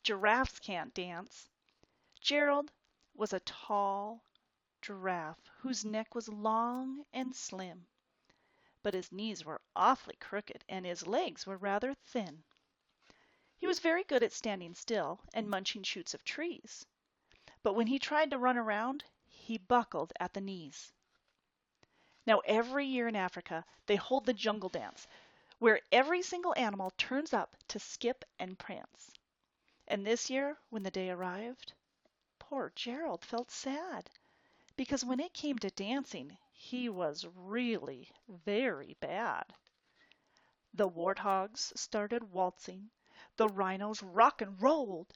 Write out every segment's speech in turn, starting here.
Giraffes Can't Dance. Gerald was a tall giraffe whose neck was long and slim, but his knees were awfully crooked and his legs were rather thin. He was very good at standing still and munching shoots of trees, but when he tried to run around, he buckled at the knees. Now, every year in Africa, they hold the jungle dance, where every single animal turns up to skip and prance. And this year, when the day arrived, poor Gerald felt sad, because when it came to dancing, he was really very bad. The warthogs started waltzing, the rhinos rock and rolled,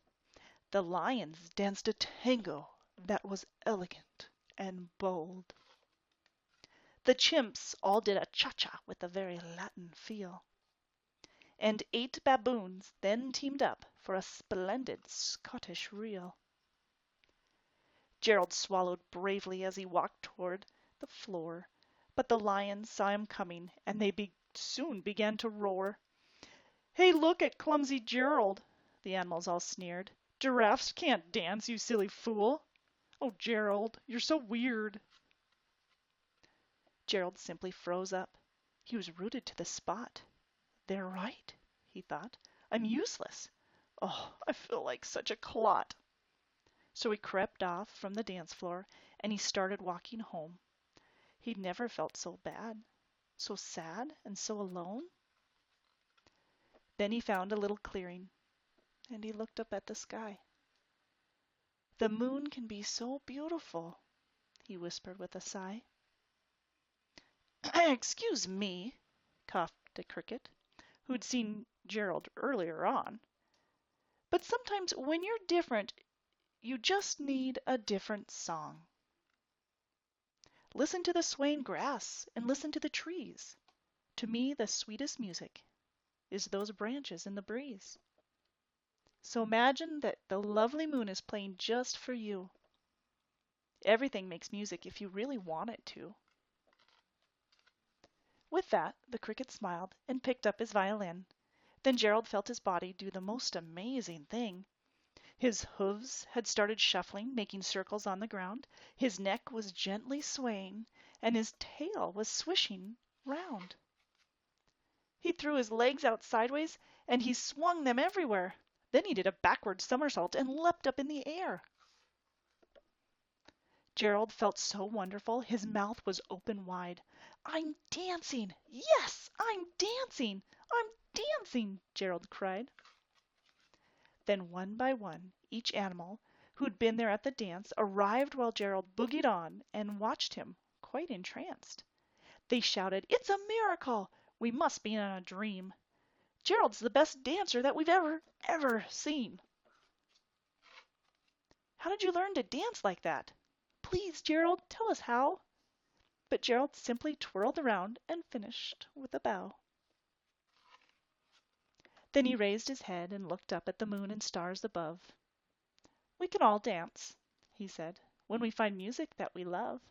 the lions danced a tango that was elegant and bold. The chimps all did a cha-cha with a very Latin feel. And 8 baboons then teamed up for a splendid Scottish reel. Gerald swallowed bravely as he walked toward the floor, but the lions saw him coming, and they soon began to roar. "Hey, look at clumsy Gerald!" the animals all sneered. "Giraffes can't dance, you silly fool! Oh, Gerald, you're so weird!" Gerald simply froze up. He was rooted to the spot. "They're right," he thought. "I'm useless. Oh, I feel like such a clot." So he crept off from the dance floor and he started walking home. He'd never felt so bad, so sad, and so alone. Then he found a little clearing and he looked up at the sky. "The moon can be so beautiful," he whispered with a sigh. "Excuse me," coughed a cricket, who'd seen Gerald earlier on, "but sometimes when you're different, you just need a different song. Listen to the swaying grass and listen to the trees. To me, the sweetest music is those branches in the breeze. So imagine that the lovely moon is playing just for you. Everything makes music if you really want it to." With that, the cricket smiled and picked up his violin. Then Gerald felt his body do the most amazing thing. His hooves had started shuffling, making circles on the ground. His neck was gently swaying, and his tail was swishing round. He threw his legs out sideways, and he swung them everywhere. Then he did a backward somersault and leapt up in the air. Gerald felt so wonderful, his mouth was open wide. "I'm dancing! Yes, I'm dancing! I'm dancing!" Gerald cried. Then one by one, each animal who'd been there at the dance arrived while Gerald boogied on and watched him, quite entranced. They shouted, "It's a miracle! We must be in a dream. Gerald's the best dancer that we've ever seen." "How did you learn to dance like that? Please, Gerald, tell us how." But Gerald simply twirled around and finished with a bow. Then he raised his head and looked up at the moon and stars above. "We can all dance," he said, "when we find music that we love.